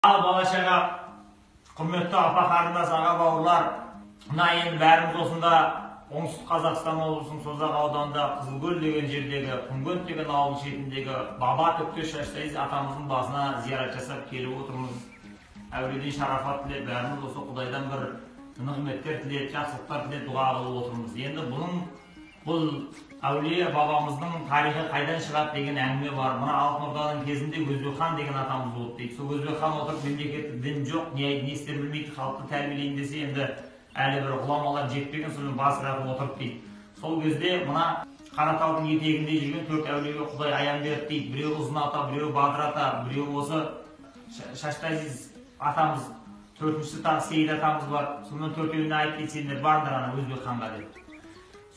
Bala-şaqa, құрметті апа қарындас аға бауырлар, мына енді бәріміз осында оңтүстік Қазақстан облысының Созақ ауданында Қызылкөл деген жердегі Құмкент деген ауылдың шетіндегі Баба Төктеш Шаштайыз атамыздың басына зиярат жасап келіп отырмыз. Әулиеден шарафат тілеп, бәріміз осы Құдайдан бір нығметтер тілеп, жақсылықтар тілеп дұға қылып отырмыз. Енді бұл әулие бабамыздың тарихы қайдан шығады деген әңгіме бар. Мына Алтын Орданың кезінде Өзбекхан деген атамыз болды дейді. Сол Өзбекхан отырып мемлекеттік дін жоқ, не істер білмейді, халықты тәрбиелейін десе, енді әлі бір ғұламалар жетпеген, соның басы рақып отырып дейді. Сол кезде мына Қаратаудың етегінде жүрген төрт әулиеге Құдай аян берді дейді. Біреу Ұзын ата, біреу Бадыр ата, біреу осы Шаштайыз атамыз, төртіншісі тағы Сейіт атамыз бар. Сонымен төртеуіне айтты, сендер барыңдар ана Өзбекханға деді.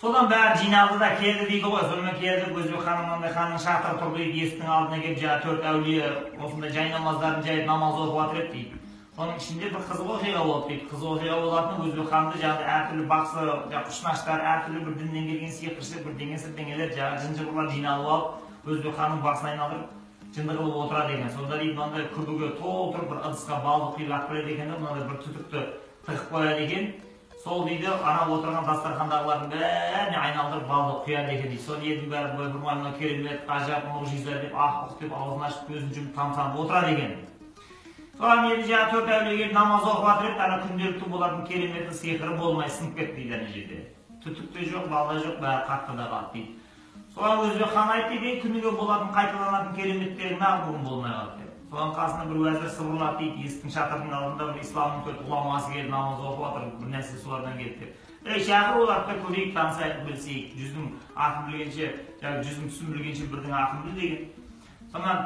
Содан бәрі жиналды да келді дейді ғой. Сонымен келді Өзбекханның ханның шатыры тұр дейді. Есіктің алдына келіп, жаңағы төрт әулие осындай жай намаздарын жайып намаз оқып жатыр еді дейді. Соның ішінде бір қызық оқиға болды дейді. Қызық оқиға болатын Өзбекханды жаңағы әртүрлі бақсы, құшнаштар, әртүрлі бір діннен келген сиқыршы, бірдеңелер жаңағы жын-жыбырлар жиналып алып Өзбекханның басын айналдырып жынды қылып отырады екен. Сонда дейді, мынандай күбіге толтырып бір ыдысқа балды құйып алып келеді екен, мынандай бір түтікті тығып қояды екен. Сол дейді, ана отырған дастархандағылардың бәріне айналдырып балды құяды екен дейді. Сол елдің бәрі бой бұрмай мына керемет, ғажап, мұғжиза деп ақ деп аузын ашып көзін жұмып тамсанып отырады екен. Соған енді жаңағы төрт әулие келіп намаз оқып жатыр еді, ана күнделікті болатын кереметі сиқыры болмай сынып кетті дейді ана жерде. Түтік те жоқ, балда жоқ, бәрі қатты да қалды дейді. Соған Өзбекхан айтты дейді, күніге болатын қайталанатын кереметтері бүгін болмай қалды деп. Соған қасына бір уәзір сыбырлады дейді, есіктің шатырының алдында бір исламның төрт ғұламасы келіп намаз оқып жатыр, бір нәрсе солардан келді деп. Шақыр оларды көрейік, танысайық, білсейік, жүздің атын білгенше, жүздің түсін білгенше бірдің атын біл деген. Сонан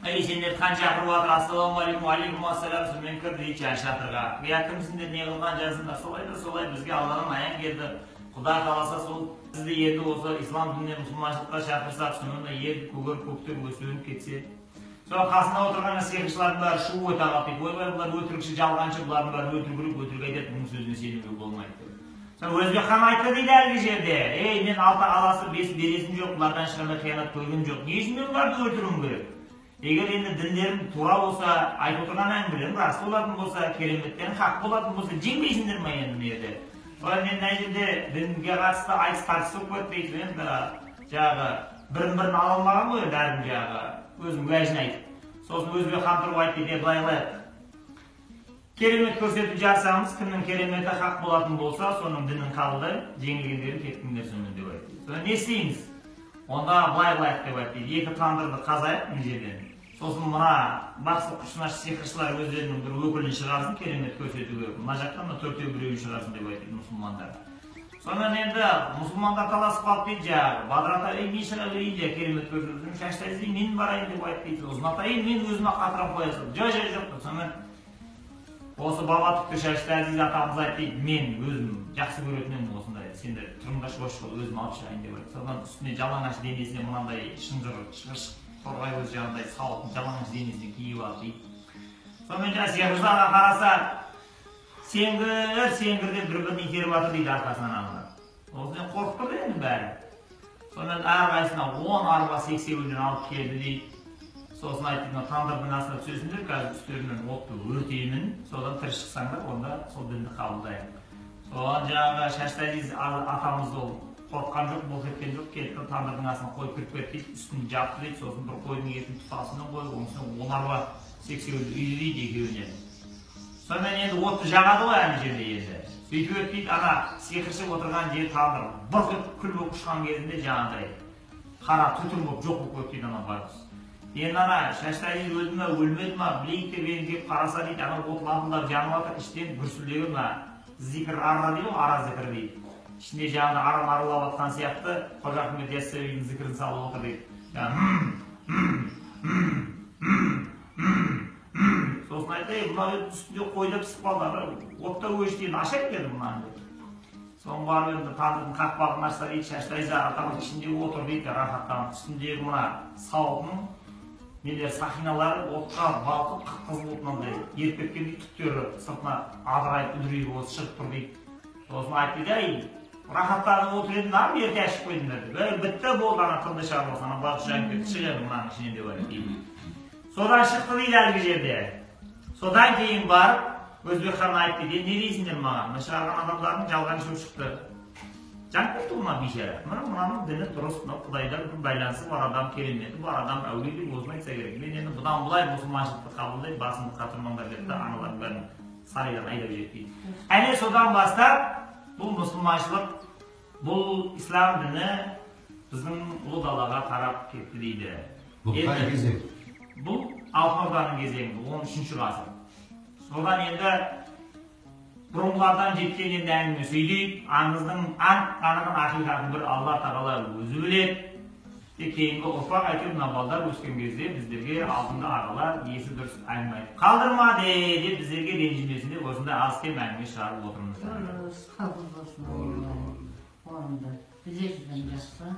сендер қан шақырып жатыр, ассалаумағалейкум, алейкум ассалам, сонымен кір дейді жаңағы шатырға. Кімсіңдер, не қылған жазыңдар, солай бізге Алладан аян келді. Құдай қаласа сол сізді енді осы ислам дініне мұсылманшылыққа шақырсақ, сонда ел көгер көктеп өсіп кетсе. Соған қасында отырған сиқыршылардың бәрі шу ой тағап дейді. Ойбай, бұлар өтірікші, жалғаншы, бұлардың бәрі өтірік айтады, бұның сөзіне сенуге болмайды. Өзбекхан айтты дейді әлгі жерде, мен алты аласы бес бересім жоқ, бұлардан ешқандай қиянат көргем жоқ. Не үшін мен бұларды өлтіруім керек? Егер енді діндерім тура болса, айтып отырған әңгімелерім рас болатын болса, кереметтерің хақ болатын болса, жеңбейсіңдер ме енді мына жерде? Соған мен мына жерде дінге қатысты айтыс тартыс болып кетті дейді. Енді жаңағы бірін ала алмаған ғой, бәрін жаңағы өзім уәжін айтып. Сосын Өзбекхан тұрып айтты дейді, былай қылайық. Керемет көрсетіп жарсаңыз, кімнің кереметі хақ болатын болса, соның дінін қабылдай, жеңілгендерін кеткендер сонымен деп айтты. Содан не істейміз? Онда былай қылайық деп айтты. Екі тандырды қазайық мына жерден. Сосын мына бақсы құшынаш сиқыршылар өздерінің бір өкілін шығарсын керемет көрсетуге. Мына жақтан да төртеу біреуін шығарсын деп айтты мұсылмандар. Сонан енді мұсылмандар таласып қалып дейді, жаңағы Бадыр ата, мен шыға берейін, керемет көрсетіп, Шаштайыз мен барайын деп айтты дейді. Ұзын ата, мен өзіме қатырап қоясың. Жоқ. Сонан осы Баба Төктеш Шаштайыз атамыз айтты дейді, мен өзім жақсы көретінім осындай, сендер тұрыңдар бош қыл, өзім алып шығайын деп айтты. Содан үстіне жалаңаш денесіне мынандай шынжыр шығыш торғай көз жағындай сауыттың жалаңаш денесіне киіп алды дейді. Сонымен жаңағы сиқыршыларға қараса, сеңгір деп бір-бірін итеріп жатыр дейді арқасынан аналар. Осыдан қорқып тұрды енді бәрі. Сонымен әрқайсысына 10 арба сексеуілден алып келді дейді. Сосын айтты, тандырдың астына түсесіңдер, қазір үстерінен отты өртеймін, содан тірі шықсаңдар, онда сол дінді қабылдайын. Соған жаңағы Шаштайыз атамыз ол қорққан жоқ, бұл кеткен жоқ, келді тандырдың астына қойып кіріп кетті дейді, үстін жапты дейді, сосын бір қойдың етін тұтасынан қойып, онысына 10 арба сексеуілді үйді дейді екеуіне. Сонымен енді отты жағады ғой әне жерде енді. Сөйтіп өтпейді, ана сиқыршы отырған жер тандыр бұрқ етіп күл болып ұшқан кезінде жаңағыдай қара түтін болып жоқ болып өтпейді ана байқұс. Енді ана Шаштайыз өлді ме, өлмеді ме, білейік деп енді келіп қараса дейді, ана от лапылдап жанып жатыр, іштен гүрсілдегі мына зикір ара дейді ғой, ара зікір дейді. Ішінде жаңағы арам аралап жатқан сияқты Қожа Ахмет Яссауидің зікірін салып отыр дейді. Сосын айтты, бұна үстінде қойда пісіп қалды, отта өшті енді аша кетеді бұнан деп. Соң барып енді тандырдың қақпағын ашса дейді, Шаштайыз атамыз ішінде отыр дейді, рахаттанып. Үстіндегі мына сауытының нелер сақиналары отқа балқып қып-қызыл отынандай еріп кеткендей түптері сыртына адырайып үдірейіп осы шығып тұр дейді. Сосын айтты дейді, рахаттанып отыр едім, ерте ашып қойдыңдар деп. Бітті болды ана қылды шаруасы, ана барып шығып кетті, шығады мынаның ішінен деп айтты. Содан шықты дейді әлгі жерде. Содан кейін барып, Өзбек хан айтты, не дейсіңдер маған? Шығарған адамдардың жалған шөп шықты. Жан кетті мына бейшара. Мынаның діні дұрыс, Құдайдан бір байланысы бар адам, кереметі бар адам, әулие осыны айтса керек. Мен енді бұдан былай мұсылманшылықты қабылдайды, басымды қатырмаңдар деді, аналардың бәрін сарайдан айдап жетпейді. Әне содан бастап бұл мұсылманшылық, бұл ислам діні біздің ұлы далаға тарап кетті дейді. Бұл қай кезең? Бұл Алтын Орданың кезеңі, 13-ші ғасыр. Содан енді бұрынғылардан жеткен енді әңгіме сөйлейік, аңыздың анық ақиқатын бір Алла тағала өзі біледі. Кейінгі ұрпақ әйтеуір мына балдар өскен кезде біздерге алдыңғы ағалар есі дұрыс әңгіме айтып қалдырма деп біздерге ренжімесін деп осындай аз кем әңгіме шығарып отырмыз. Қабыл болсын. Орынды. Білесізден жақсы.